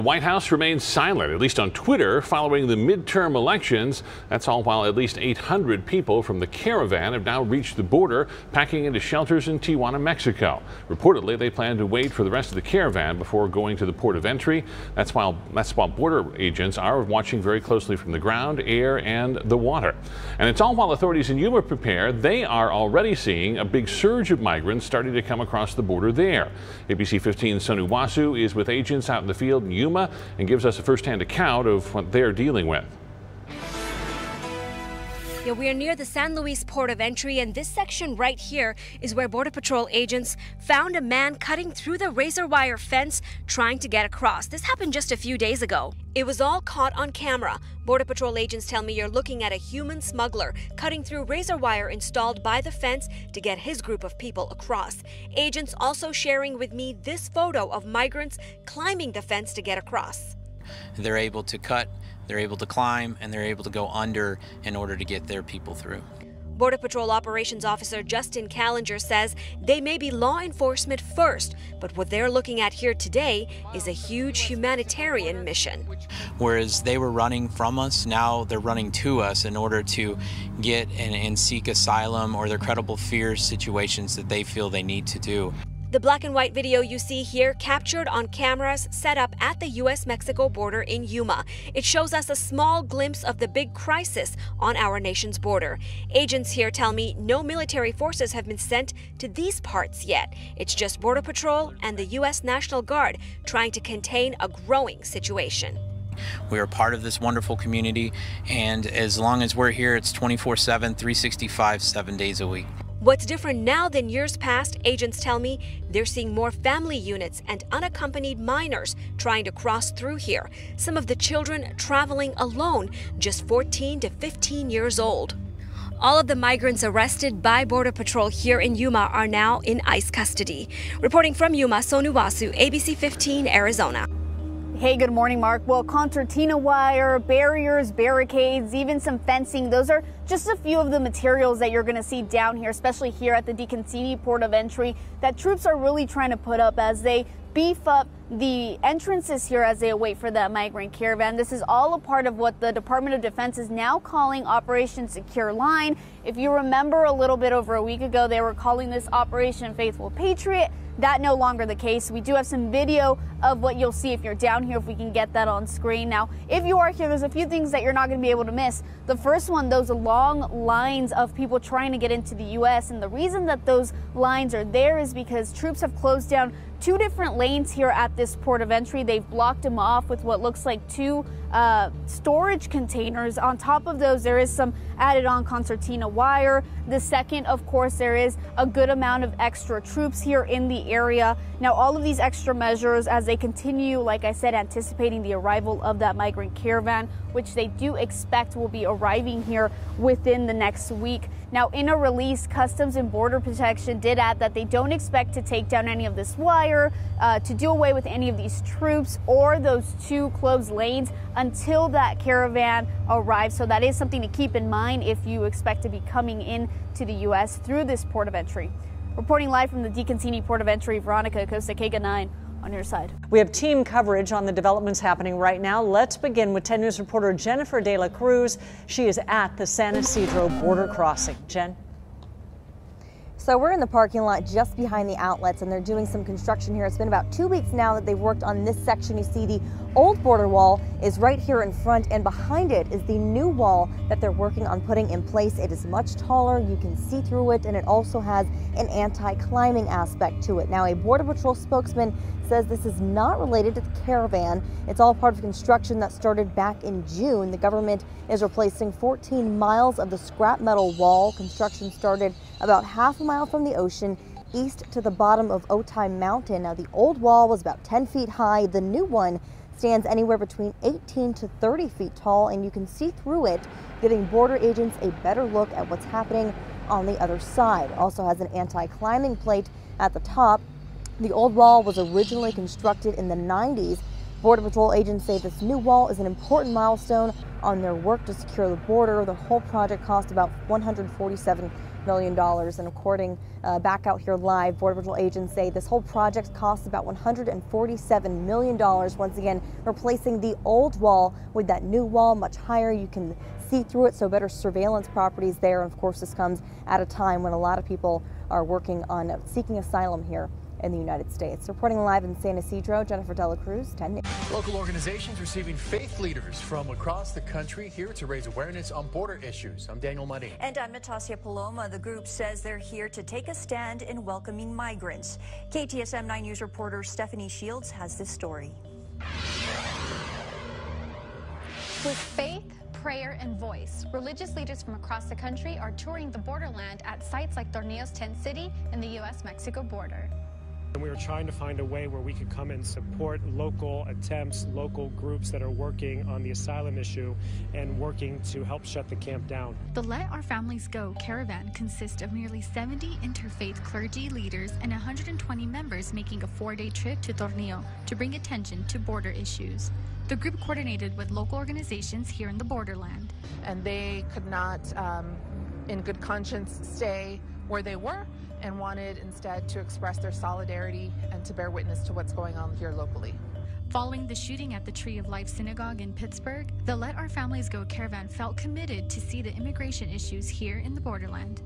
The White House remains silent, at least on Twitter, following the midterm elections. That's all while at least 800 people from the caravan have now reached the border, packing into shelters in Tijuana, Mexico. Reportedly, they plan to wait for the rest of the caravan before going to the port of entry. That's while border agents are watching very closely from the ground, air, and the water. And it's all while authorities in Yuma prepare. They are already seeing a big surge of migrants starting to come across the border there. ABC 15's Sonu Wasu is with agents out in the field in Yuma and gives us a first-hand account of what they're dealing with. Yeah, we are near the San Luis port of entry, and this section right here is where Border Patrol agents found a man cutting through the razor wire fence trying to get across. This happened just a few days ago. It was all caught on camera. Border Patrol agents tell me you're looking at a human smuggler cutting through razor wire installed by the fence to get his group of people across. Agents also sharing with me this photo of migrants climbing the fence to get across. They're able to cut, they're able to climb, and they're able to go under in order to get their people through. Border Patrol Operations Officer Justin Callinger says they may be law enforcement first, but what they're looking at here today is a huge humanitarian mission. Whereas they were running from us, now they're running to us in order to get and seek asylum or their credible fears situations that they feel they need to do. The black and white video you see here captured on cameras set up at the U.S.-Mexico border in Yuma. It shows us a small glimpse of the big crisis on our nation's border. Agents here tell me no military forces have been sent to these parts yet. It's just Border Patrol and the U.S. National Guard trying to contain a growing situation. We are part of this wonderful community, and as long as we're here, it's 24/7, 365, 7 days a week. What's different now than years past, agents tell me they're seeing more family units and unaccompanied minors trying to cross through here. Some of the children traveling alone, just 14 to 15 years old. All of the migrants arrested by Border Patrol here in Yuma are now in ICE custody. Reporting from Yuma, Sonu Wasu, ABC 15, Arizona. Hey, good morning, Mark. Well, concertina wire, barriers, barricades, even some fencing. Those are just a few of the materials that you're going to see down here, especially here at the DeConcini port of entry, that troops are really trying to put up as they beef up the entrances here as they await for that migrant caravan. This is all a part of what the Department of Defense is now calling Operation Secure Line. If you remember a little bit over a week ago, they were calling this Operation Faithful Patriot. That no longer the case. We do have some video of what you'll see if you're down here, if we can get that on screen. Now, if you are here, there's a few things that you're not going to be able to miss. The first one, those long lines of people trying to get into the U.S. And the reason that those lines are there is because troops have closed down 2 different lanes here at this port of entry. They've blocked them off with what looks like 2 storage containers. On top of those, there is some added on concertina wire. The second, of course, there is a good amount of extra troops here in the area. Now, all of these extra measures as they continue, like I said, anticipating the arrival of that migrant caravan, which they do expect will be arriving here within the next week. Now, in a release, Customs and Border Protection did add that they don't expect to take down any of this wire, to do away with any of these troops or those 2 closed lanes until that caravan arrives. So that is something to keep in mind if you expect to be coming in to the U.S. through this port of entry. Reporting live from the DeConcini port of entry, Veronica Acosta, KGUN 9 on your side. We have team coverage on the developments happening right now. Let's begin with 10 News reporter Jennifer De La Cruz. She is at the San Isidro border crossing. Jen. So we're in the parking lot just behind the outlets, and they're doing some construction here. It's been about 2 weeks now that they've worked on this section. You see the old border wall is right here in front, and behind it is the new wall that they're working on putting in place. It is much taller, you can see through it, and it also has an anti-climbing aspect to it. Now, a Border Patrol spokesman says this is not related to the caravan. It's all part of construction that started back in June. The government is replacing 14 miles of the scrap metal wall. Construction started about half a mile from the ocean east to the bottom of Otay Mountain. Now, the old wall was about 10 feet high. The new one stands anywhere between 18 to 30 feet tall, and you can see through it, giving border agents a better look at what's happening on the other side. Also has an anti-climbing plate at the top. The old wall was originally constructed in the 90s. Border Patrol agents say this new wall is an important milestone on their work to secure the border. The whole project cost about $147 million. And according back out here live, Border Patrol agents say this whole project costs about $147 million. Once again, replacing the old wall with that new wall, much higher. You can see through it, so better surveillance properties there. And of course, this comes at a time when a lot of people are working on seeking asylum here in the United States. Reporting live in San Ysidro, Jennifer Dela Cruz, 10 News. Local organizations receiving faith leaders from across the country here to raise awareness on border issues. I'm Daniel Marin. And I'm Natasha Paloma. The group says they're here to take a stand in welcoming migrants. KTSM 9 News reporter Stephanie Shields has this story. With faith, prayer, and voice, religious leaders from across the country are touring the borderland at sites like Tornillo's tent city in the U.S.-Mexico border. And we were trying to find a way where we could come and support local attempts, local groups that are working on the asylum issue and working to help shut the camp down. The Let Our Families Go caravan consists of nearly 70 interfaith clergy leaders and 120 members making a 4-day trip to Tornillo to bring attention to border issues. The group coordinated with local organizations here in the borderland. And they could not, in good conscience, stay where they were and wanted instead to express their solidarity and to bear witness to what's going on here locally. Following the shooting at the Tree of Life Synagogue in Pittsburgh, the Let Our Families Go caravan felt committed to see the immigration issues here in the borderland.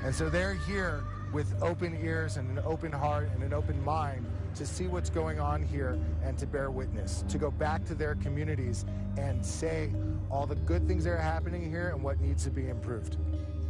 And so they're here with open ears and an open heart and an open mind to see what's going on here and to bear witness, to go back to their communities and say all the good things that are happening here and what needs to be improved.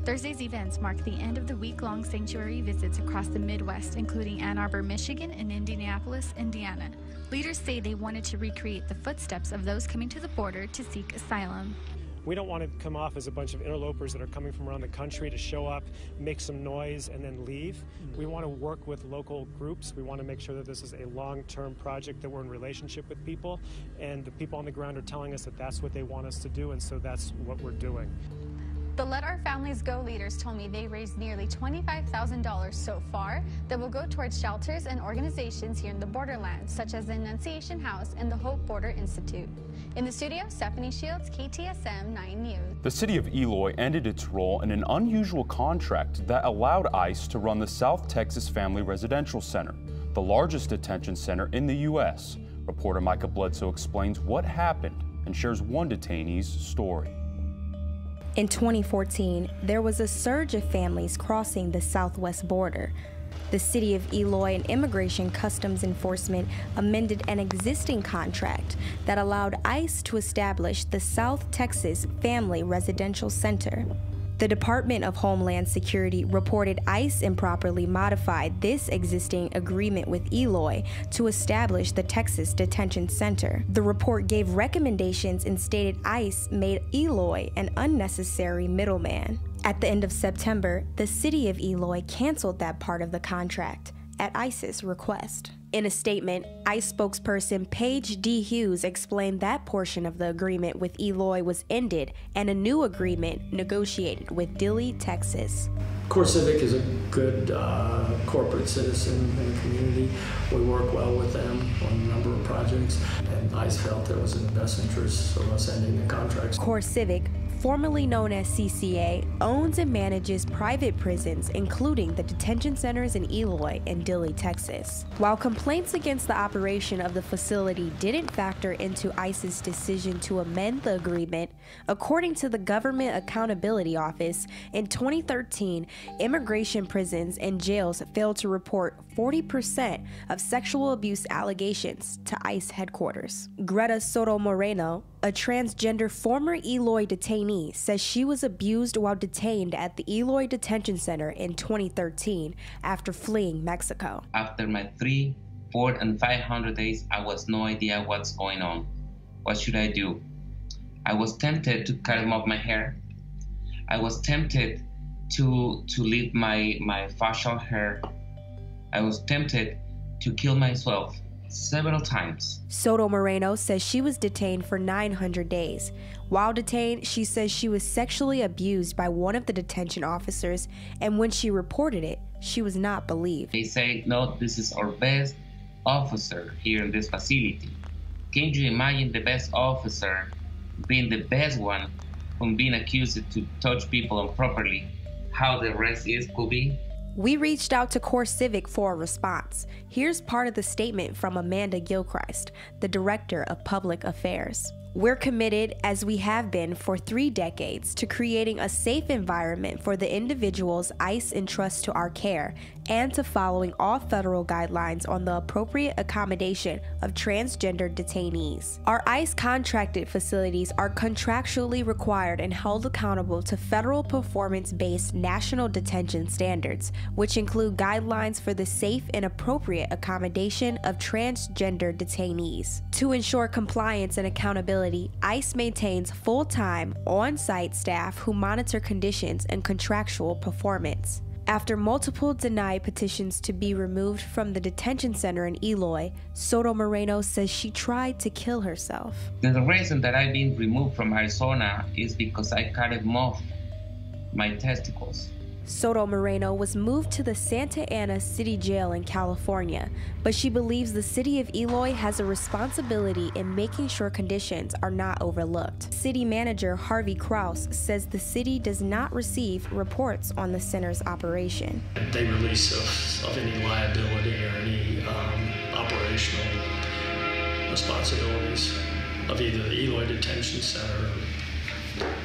Thursday's events mark the end of the week-long sanctuary visits across the Midwest, including Ann Arbor, Michigan, and Indianapolis, Indiana. Leaders say they wanted to recreate the footsteps of those coming to the border to seek asylum. We don't want to come off as a bunch of interlopers that are coming from around the country to show up, make some noise, and then leave. We want to work with local groups. We want to make sure that this is a long-term project, that we're in relationship with people, and the people on the ground are telling us that that's what they want us to do, and so that's what we're doing. The Let Our Families Go leaders told me they raised nearly $25,000 so far that will go towards shelters and organizations here in the borderlands, such as the Annunciation House and the Hope Border Institute. In the studio, Stephanie Shields, KTSM 9 News. The city of Eloy ended its role in an unusual contract that allowed ICE to run the South Texas Family Residential Center, the largest detention center in the U.S. Reporter Micah Bledsoe explains what happened and shares one detainee's story. In 2014, there was a surge of families crossing the southwest border. The city of Eloy and Immigration Customs Enforcement amended an existing contract that allowed ICE to establish the South Texas Family Residential Center. The Department of Homeland Security reported ICE improperly modified this existing agreement with Eloy to establish the Texas Detention Center. The report gave recommendations and stated ICE made Eloy an unnecessary middleman. At the end of September, the city of Eloy canceled that part of the contract at ICE's request. In a statement, ICE spokesperson Paige D. Hughes explained that portion of the agreement with Eloy was ended and a new agreement negotiated with Dilley, Texas. CoreCivic is a good corporate citizen in the community. We work well with them on a number of projects, and ICE felt it was in the best interest of us ending the contracts. CoreCivic, formerly known as CCA, owns and manages private prisons, including the detention centers in Eloy and Dilley, Texas. While complaints against the operation of the facility didn't factor into ICE's decision to amend the agreement, according to the Government Accountability Office, in 2013, immigration prisons and jails failed to report 40% of sexual abuse allegations to ICE headquarters. Greta Soto Moreno, a transgender former Eloy detainee, says she was abused while detained at the Eloy Detention Center in 2013 after fleeing Mexico. After my 300, 400, and 500 days, I was no idea what's going on. What should I do? I was tempted to cut off my hair. I was tempted to leave my facial hair. I was tempted to kill myself several times. Soto Moreno says she was detained for 900 days. While detained, she says she was sexually abused by one of the detention officers, and when she reported it, she was not believed. They say, no, this is our best officer here in this facility. Can you imagine the best officer being the best one from being accused to touch people improperly how the rest could be. We reached out to CoreCivic for a response. Here's part of the statement from Amanda Gilchrist, the Director of Public Affairs. We're committed, as we have been for 3 decades, to creating a safe environment for the individuals ICE entrusts to our care and to following all federal guidelines on the appropriate accommodation of transgender detainees. Our ICE contracted facilities are contractually required and held accountable to federal performance-based national detention standards, which include guidelines for the safe and appropriate accommodation of transgender detainees. To ensure compliance and accountability, ICE maintains full-time, on-site staff who monitor conditions and contractual performance. After multiple denied petitions to be removed from the detention center in Eloy, Soto Moreno says she tried to kill herself. The reason that I've been removed from Arizona is because I cut off my testicles. Soto Moreno was moved to the Santa Ana City Jail in California, but she believes the city of Eloy has a responsibility in making sure conditions are not overlooked. City manager Harvey Kraus says the city does not receive reports on the center's operation. They release of any liability or any operational responsibilities of either the Eloy Detention Center or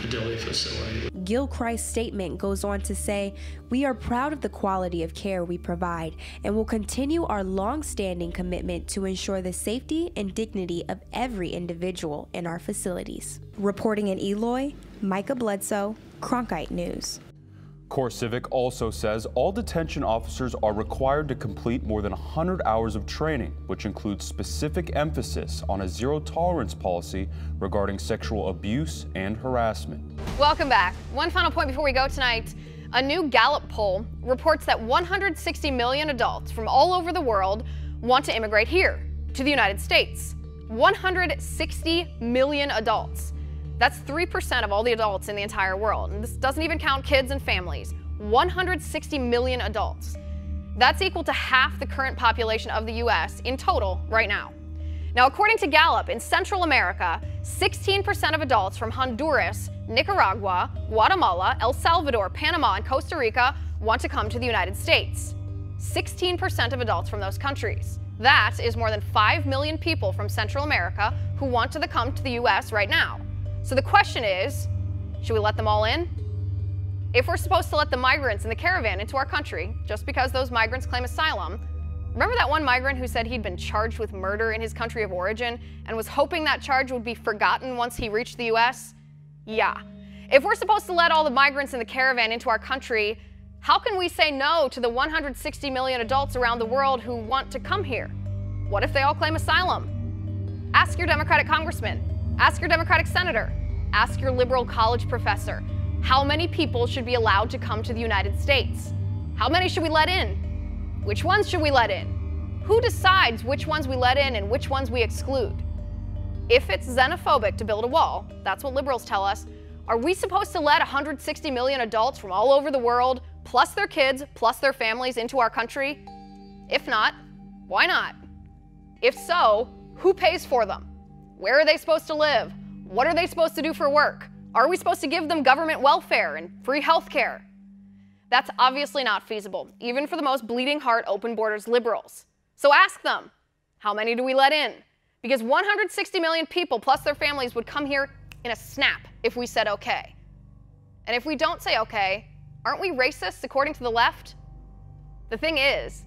the Dilley facility. Gilchrist's statement goes on to say, "We are proud of the quality of care we provide and will continue our long-standing commitment to ensure the safety and dignity of every individual in our facilities." Reporting in Eloy, Micah Bledsoe, Cronkite News. CoreCivic also says all detention officers are required to complete more than 100 hours of training, which includes specific emphasis on a zero-tolerance policy regarding sexual abuse and harassment. Welcome back. One final point before we go tonight. A new Gallup poll reports that 160 million adults from all over the world want to immigrate here to the United States. 160 million adults. That's 3% of all the adults in the entire world. And this doesn't even count kids and families. 160 million adults. That's equal to half the current population of the US in total right now. Now, according to Gallup, in Central America, 16% of adults from Honduras, Nicaragua, Guatemala, El Salvador, Panama, and Costa Rica want to come to the United States. 16% of adults from those countries. That is more than 5 million people from Central America who want to come to the US right now. So the question is, should we let them all in? If we're supposed to let the migrants in the caravan into our country, just because those migrants claim asylum, remember that one migrant who said he'd been charged with murder in his country of origin and was hoping that charge would be forgotten once he reached the US? Yeah. If we're supposed to let all the migrants in the caravan into our country, how can we say no to the 160 million adults around the world who want to come here? What if they all claim asylum? Ask your Democratic congressman. Ask your Democratic senator. Ask your liberal college professor. How many people should be allowed to come to the United States? How many should we let in? Which ones should we let in? Who decides which ones we let in and which ones we exclude? If it's xenophobic to build a wall, that's what liberals tell us, are we supposed to let 160 million adults from all over the world, plus their kids, plus their families, into our country? If not, why not? If so, who pays for them? Where are they supposed to live? What are they supposed to do for work? Are we supposed to give them government welfare and free health care? That's obviously not feasible, even for the most bleeding heart open borders liberals. So ask them, how many do we let in? Because 160 million people plus their families would come here in a snap if we said okay. And if we don't say okay, aren't we racists according to the left? The thing is,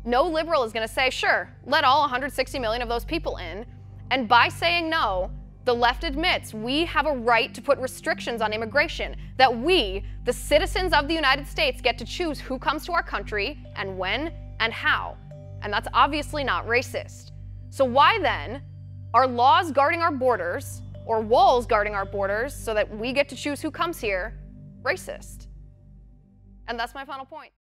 no liberal is going to say, sure, let all 160 million of those people in. And by saying no, the left admits we have a right to put restrictions on immigration, that we, the citizens of the United States, get to choose who comes to our country and when and how. And that's obviously not racist. So why then are laws guarding our borders, or walls guarding our borders so that we get to choose who comes here, racist? And that's my final point.